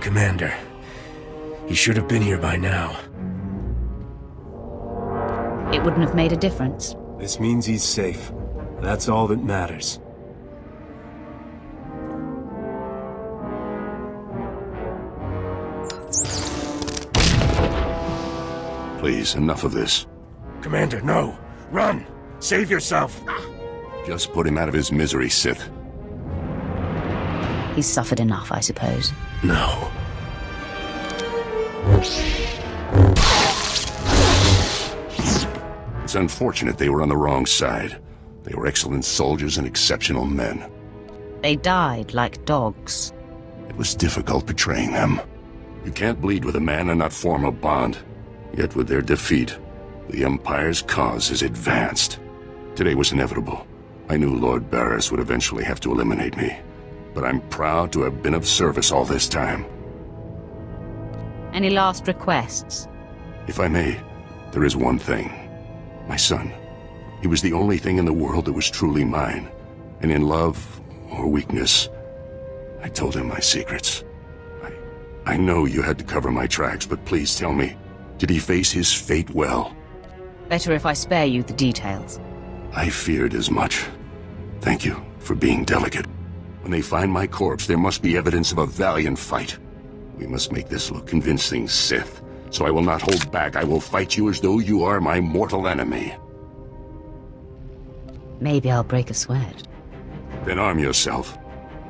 Commander. He should have been here by now. It wouldn't have made a difference. This means he's safe. That's all that matters. Please, enough of this. Commander, no! Run! Save yourself! Just put him out of his misery, Sith. He's suffered enough, I suppose. No. It's unfortunate they were on the wrong side. They were excellent soldiers and exceptional men. They died like dogs. It was difficult betraying them. You can't bleed with a man and not form a bond. Yet with their defeat, the Empire's cause has advanced. Today was inevitable. I knew Lord Barris would eventually have to eliminate me. But I'm proud to have been of service all this time. Any last requests? If I may, there is one thing. My son. He was the only thing in the world that was truly mine. And in love or weakness, I told him my secrets. I know you had to cover my tracks, but please tell me, did he face his fate well? Better if I spare you the details. I feared as much. Thank you for being delicate. When they find my corpse, there must be evidence of a valiant fight. We must make this look convincing, Sith. So I will not hold back. I will fight you as though you are my mortal enemy. Maybe I'll break a sweat. Then arm yourself.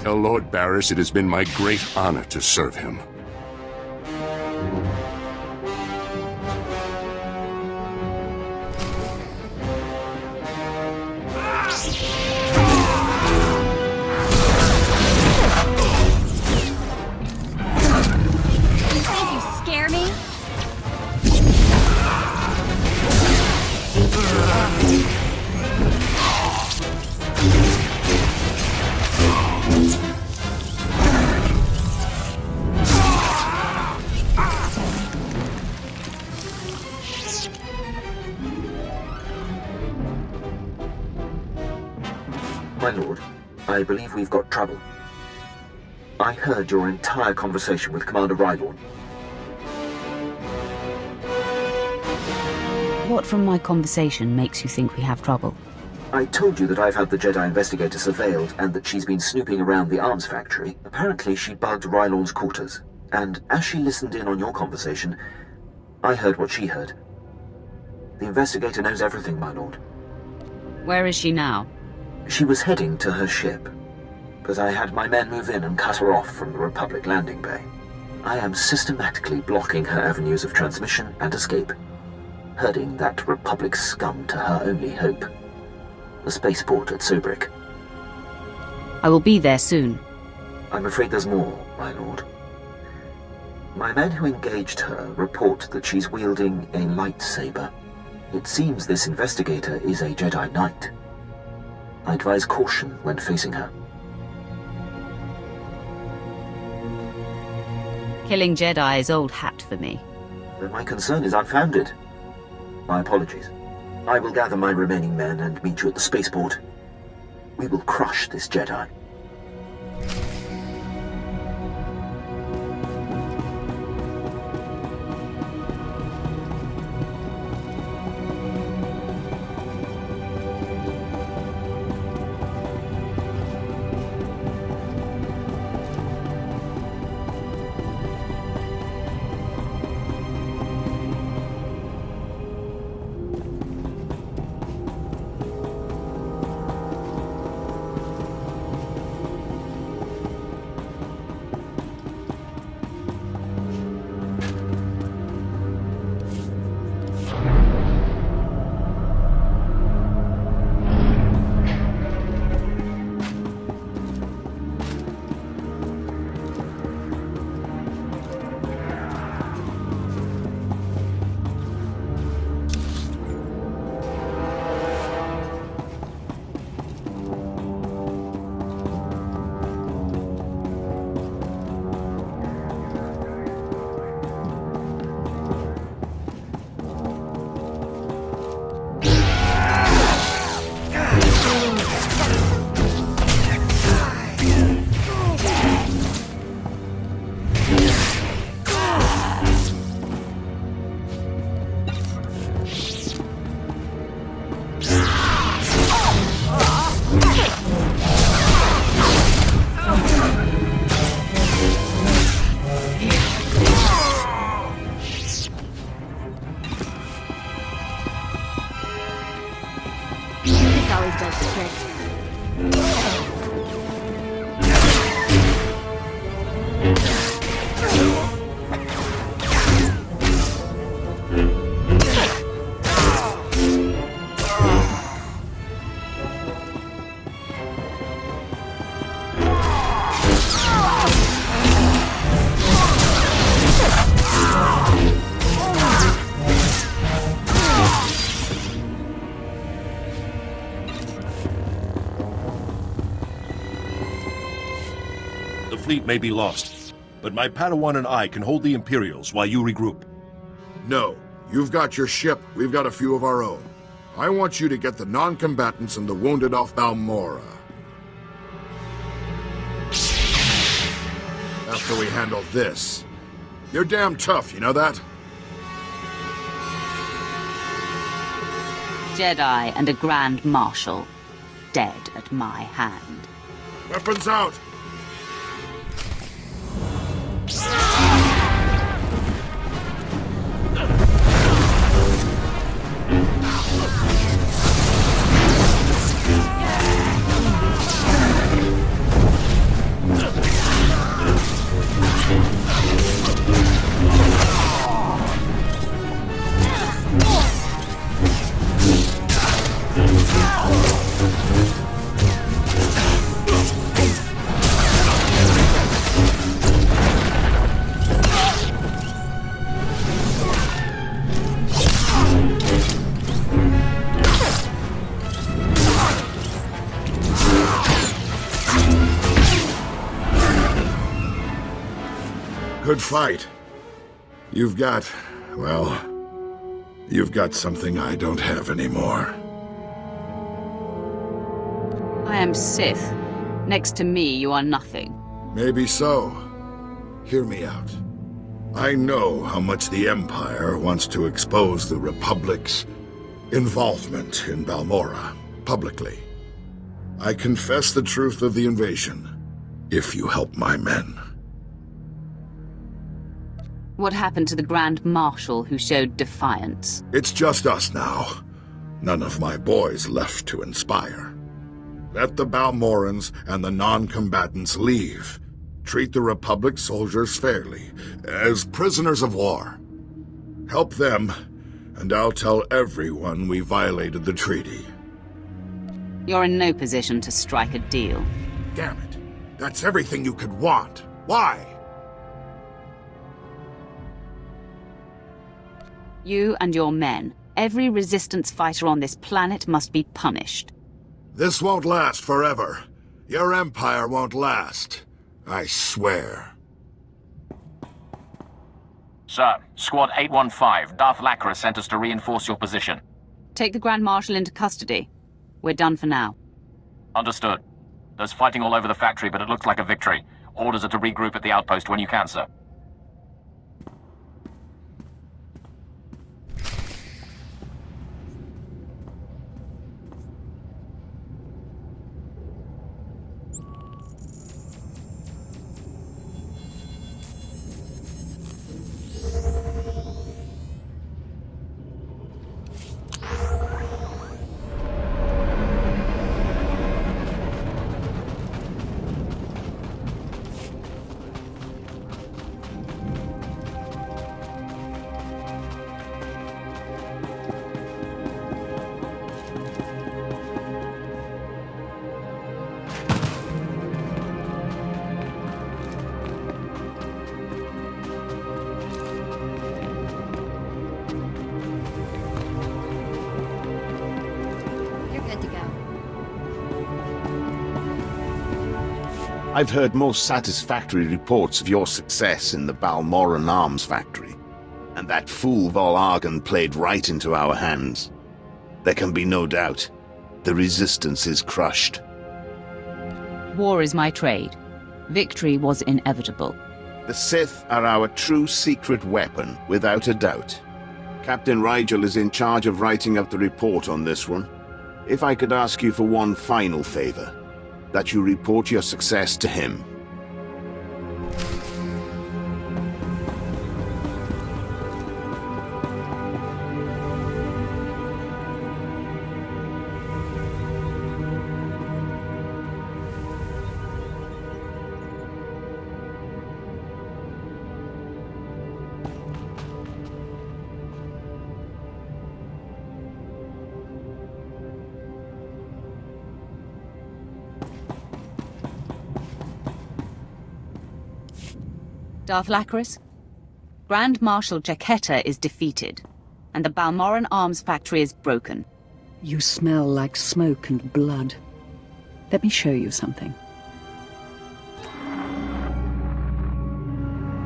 Tell Lord Barris it has been my great honor to serve him. My lord, I believe we've got trouble. I heard your entire conversation with Commander Rylorn. What from my conversation makes you think we have trouble? I told you that I've had the Jedi investigator surveilled and that she's been snooping around the arms factory. Apparently she bugged Rylorn's quarters, and as she listened in on your conversation, I heard what she heard. The investigator knows everything, my lord. Where is she now? She was heading to her ship, but I had my men move in and cut her off from the Republic landing bay. I am systematically blocking her avenues of transmission and escape, herding that Republic scum to her only hope, the spaceport at Sobrik. I will be there soon. I'm afraid there's more, my lord. My men who engaged her report that she's wielding a lightsaber. It seems this investigator is a Jedi Knight. I advise caution when facing her. Killing Jedi is old hat for me. Then my concern is unfounded. My apologies. I will gather my remaining men and meet you at the spaceport. We will crush this Jedi. does the trick. The fleet may be lost, but my Padawan and I can hold the Imperials while you regroup. No. You've got your ship, we've got a few of our own. I want you to get the non-combatants and the wounded off Balmora. After we handle this. You're damn tough, you know that? Jedi and a Grand Marshal, dead at my hand. Weapons out! Good fight. You've got something I don't have anymore. I am Sith. Next to me, you are nothing. Maybe so. Hear me out. I know how much the Empire wants to expose the Republic's involvement in Balmora, publicly. I confess the truth of the invasion, if you help my men. What happened to the Grand Marshal who showed defiance? It's just us now. None of my boys left to inspire. Let the Balmorans and the non-combatants leave. Treat the Republic soldiers fairly, as prisoners of war. Help them, and I'll tell everyone we violated the treaty. You're in no position to strike a deal. Damn it. That's everything you could want. Why? You and your men, every resistance fighter on this planet must be punished. This won't last forever. Your empire won't last. I swear. Sir, Squad 815, Darth Lacra sent us to reinforce your position. Take the Grand Marshal into custody. We're done for now. Understood. There's fighting all over the factory, but it looks like a victory. Orders are to regroup at the outpost when you can, sir. I've heard most satisfactory reports of your success in the Balmoran Arms Factory, and that fool Vol-Argon played right into our hands. There can be no doubt. The Resistance is crushed. War is my trade. Victory was inevitable. The Sith are our true secret weapon, without a doubt. Captain Rigel is in charge of writing up the report on this one. If I could ask you for one final favor, that you report your success to him. Darth Lacris, Grand Marshal Jaquetta is defeated, and the Balmoran arms factory is broken. You smell like smoke and blood. Let me show you something.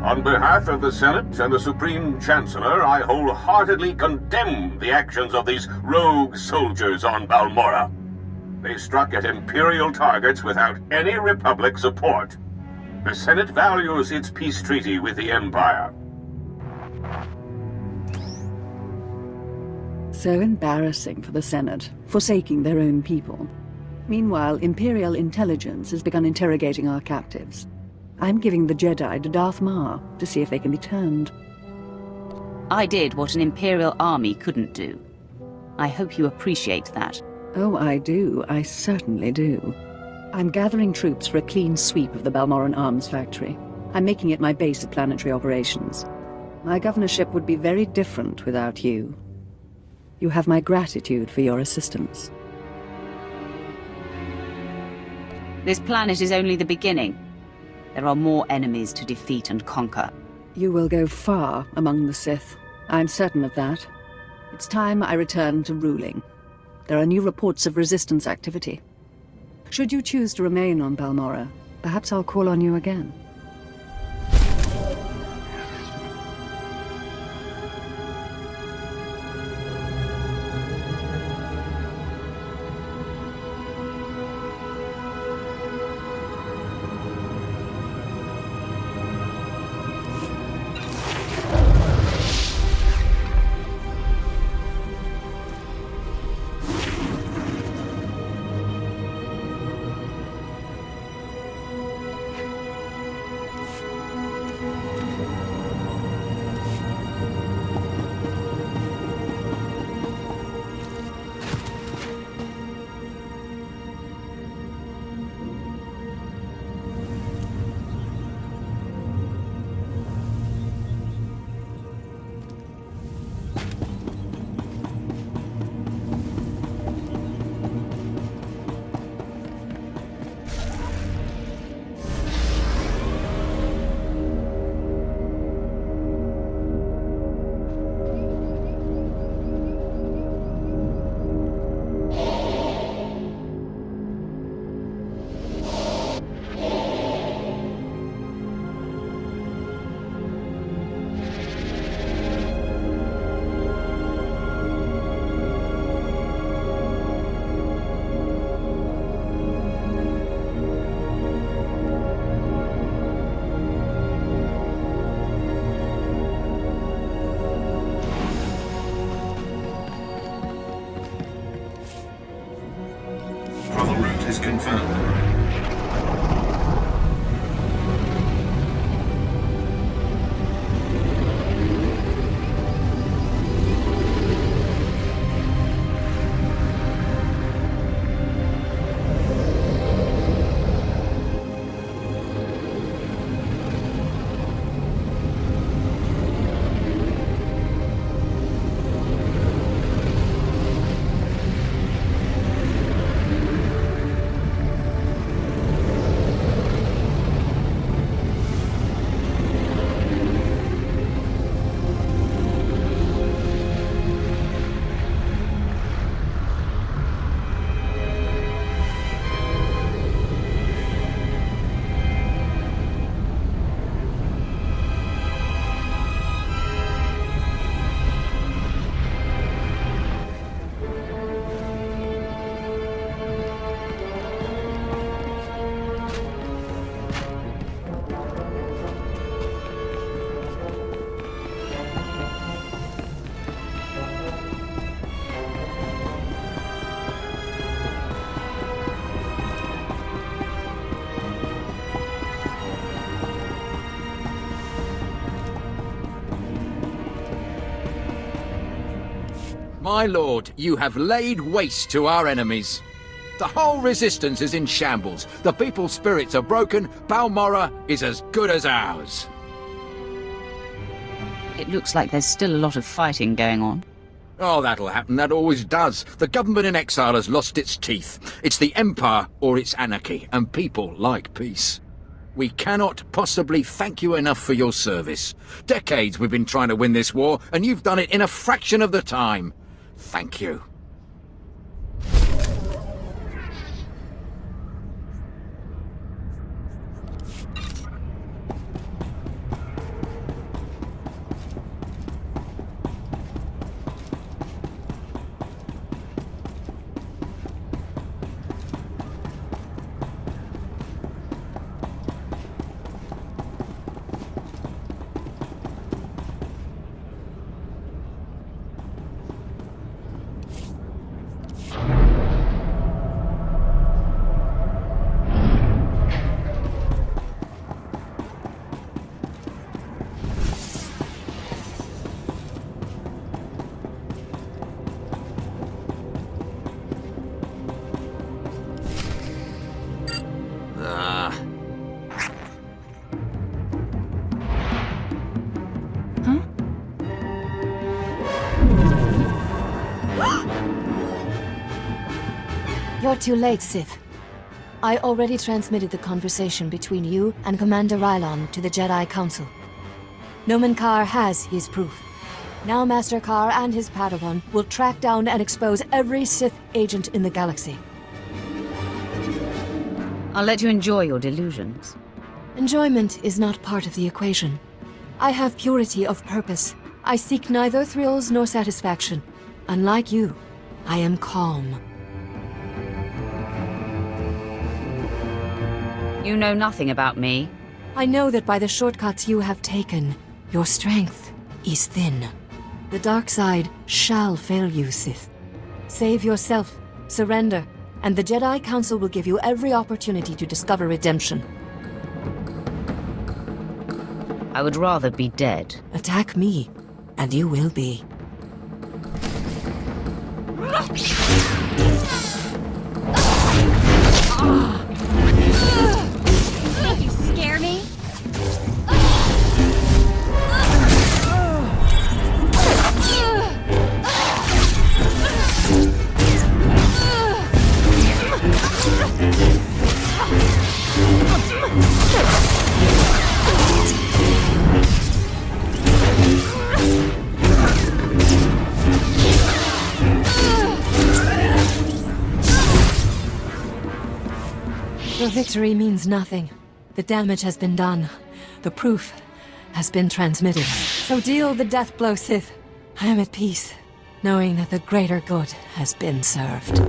On behalf of the Senate and the Supreme Chancellor, I wholeheartedly condemn the actions of these rogue soldiers on Balmora. They struck at Imperial targets without any Republic support. The Senate values its peace treaty with the Empire. So embarrassing for the Senate, forsaking their own people. Meanwhile, Imperial intelligence has begun interrogating our captives. I'm giving the Jedi to Darth Maul to see if they can be turned. I did what an Imperial army couldn't do. I hope you appreciate that. Oh, I do. I certainly do. I'm gathering troops for a clean sweep of the Balmoran arms factory. I'm making it my base of planetary operations. My governorship would be very different without you. You have my gratitude for your assistance. This planet is only the beginning. There are more enemies to defeat and conquer. You will go far among the Sith. I'm certain of that. It's time I return to ruling. There are new reports of resistance activity. Should you choose to remain on Balmora, perhaps I'll call on you again. is confirmed. My lord, you have laid waste to our enemies. The whole resistance is in shambles. The people's spirits are broken. Balmora is as good as ours. It looks like there's still a lot of fighting going on. Oh, that'll happen. That always does. The government in exile has lost its teeth. It's the Empire or it's anarchy, and people like peace. We cannot possibly thank you enough for your service. Decades we've been trying to win this war, and you've done it in a fraction of the time. Thank you. You're too late, Sith. I already transmitted the conversation between you and Commander Rylon to the Jedi Council. Nomen Karr has his proof. Now Master Karr and his Padawan will track down and expose every Sith agent in the galaxy. I'll let you enjoy your delusions. Enjoyment is not part of the equation. I have purity of purpose. I seek neither thrills nor satisfaction. Unlike you, I am calm. You know nothing about me. I know that by the shortcuts you have taken, your strength is thin. The dark side shall fail you, Sith. Save yourself, surrender, and the Jedi Council will give you every opportunity to discover redemption. I would rather be dead. Attack me, and you will be. You scare me? Your victory means nothing. The damage has been done. The proof has been transmitted. So deal the death blow, Sith. I am at peace, knowing that the greater good has been served.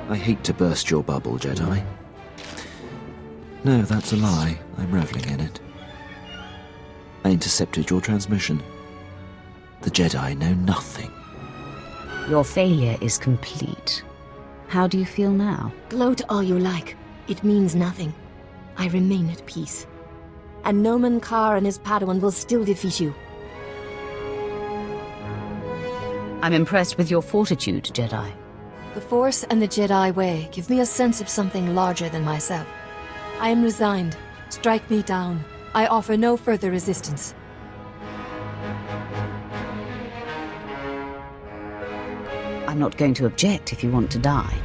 I hate to burst your bubble, Jedi. No, that's a lie. I'm reveling in it. I intercepted your transmission. The Jedi know nothing. Your failure is complete. How do you feel now? Gloat all you like. It means nothing. I remain at peace. And Nomen Karr and his Padawan will still defeat you. I'm impressed with your fortitude, Jedi. The Force and the Jedi way give me a sense of something larger than myself. I am resigned. Strike me down. I offer no further resistance. I'm not going to object if you want to die.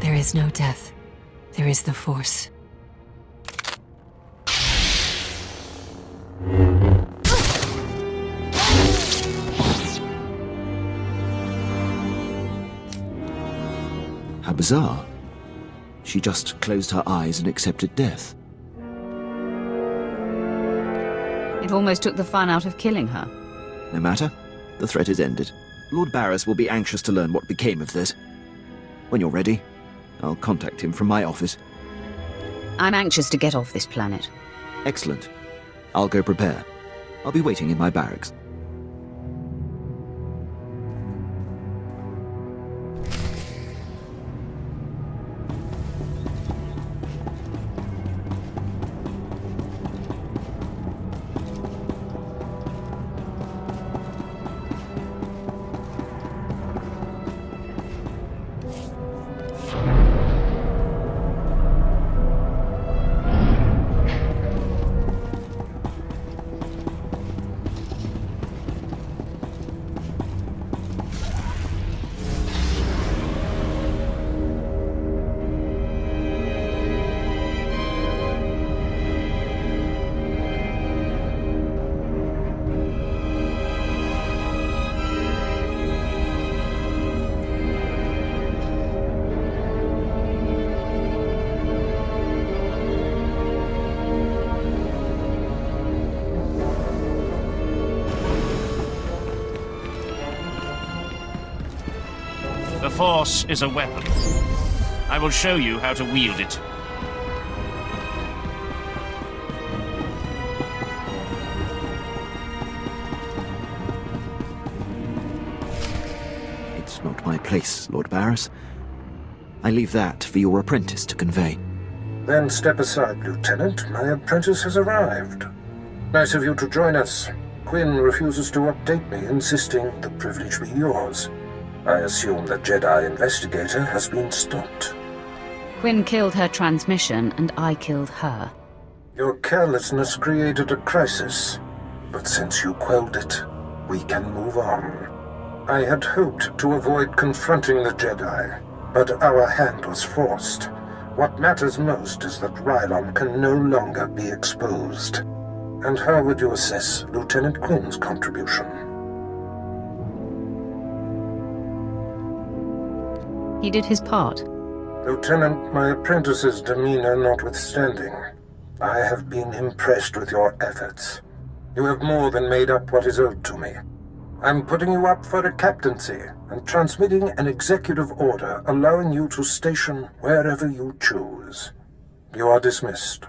There is no death. There is the Force. How bizarre. She just closed her eyes and accepted death. It almost took the fun out of killing her. No matter. The threat is ended. Lord Barris will be anxious to learn what became of this. When you're ready, I'll contact him from my office. I'm anxious to get off this planet. Excellent. I'll go prepare. I'll be waiting in my barracks. Force is a weapon. I will show you how to wield it. It's not my place, Lord Barris. I leave that for your apprentice to convey. Then step aside, Lieutenant. My apprentice has arrived. Nice of you to join us. Quinn refuses to update me, insisting the privilege be yours. I assume the Jedi investigator has been stopped. Quinn killed her transmission, and I killed her. Your carelessness created a crisis, but since you quelled it, we can move on. I had hoped to avoid confronting the Jedi, but our hand was forced. What matters most is that Rylon can no longer be exposed. And how would you assess Lieutenant Quinn's contribution? He did his part. Lieutenant, my apprentice's demeanor notwithstanding, I have been impressed with your efforts. You have more than made up what is owed to me. I'm putting you up for a captaincy and transmitting an executive order allowing you to station wherever you choose. You are dismissed.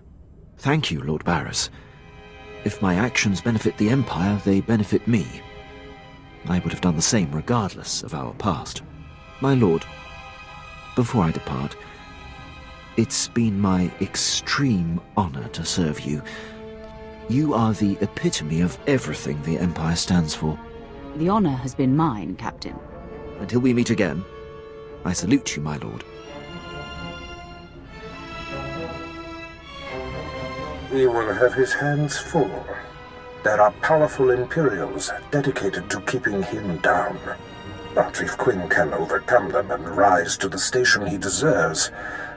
Thank you, Lord Barris. If my actions benefit the Empire, they benefit me. I would have done the same regardless of our past. My lord, before I depart, it's been my extreme honor to serve you. You are the epitome of everything the Empire stands for. The honor has been mine, Captain. Until we meet again, I salute you, my lord. He will have his hands full. There are powerful Imperials dedicated to keeping him down. But if Quinn can overcome them and rise to the station he deserves,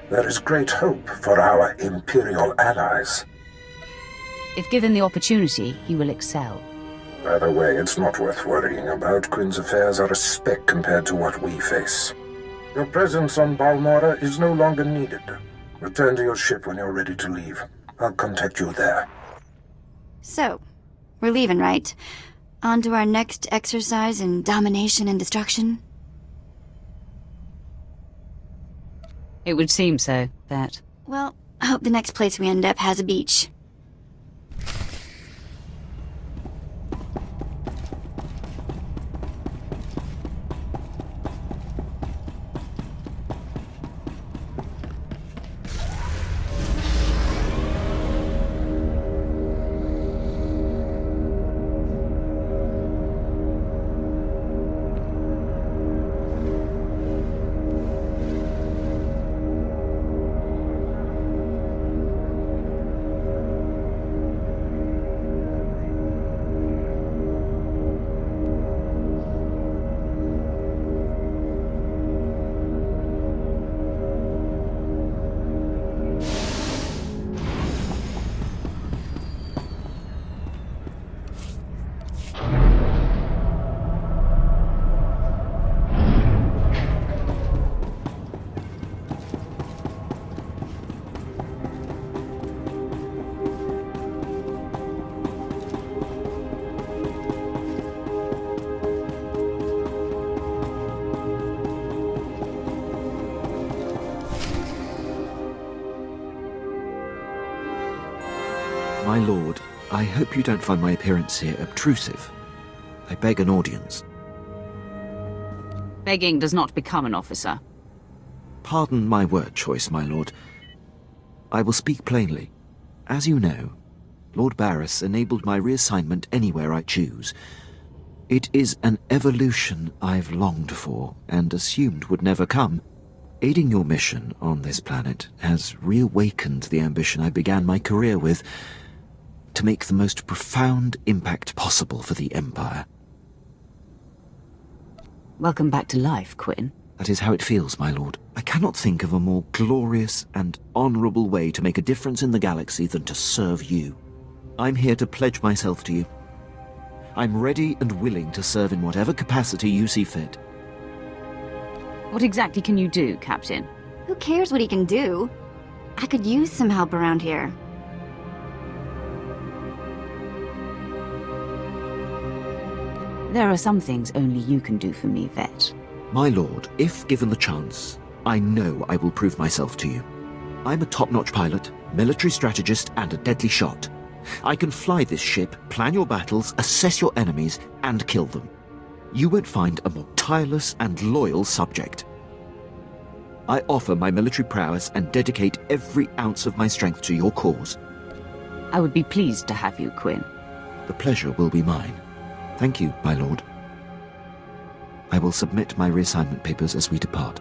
there is great hope for our Imperial allies. If given the opportunity, he will excel. Either way, it's not worth worrying about. Quinn's affairs are a speck compared to what we face. Your presence on Balmorra is no longer needed. Return to your ship when you're ready to leave. I'll contact you there. So, we're leaving, right? On to our next exercise in domination and destruction? It would seem so, Vet. Well, I hope the next place we end up has a beach. My lord, I hope you don't find my appearance here obtrusive. I beg an audience. Begging does not become an officer. Pardon my word choice, my lord. I will speak plainly. As you know, Lord Barris enabled my reassignment anywhere I choose. It is an evolution I've longed for and assumed would never come. Aiding your mission on this planet has reawakened the ambition I began my career with, to make the most profound impact possible for the Empire. Welcome back to life, Quinn. That is how it feels, my lord. I cannot think of a more glorious and honorable way to make a difference in the galaxy than to serve you. I'm here to pledge myself to you. I'm ready and willing to serve in whatever capacity you see fit. What exactly can you do, Captain? Who cares what he can do? I could use some help around here. There are some things only you can do for me, Vet. My lord, if given the chance, I know I will prove myself to you. I'm a top-notch pilot, military strategist, and a deadly shot. I can fly this ship, plan your battles, assess your enemies, and kill them. You won't find a more tireless and loyal subject. I offer my military prowess and dedicate every ounce of my strength to your cause. I would be pleased to have you, Quinn. The pleasure will be mine. Thank you, my lord. I will submit my reassignment papers as we depart.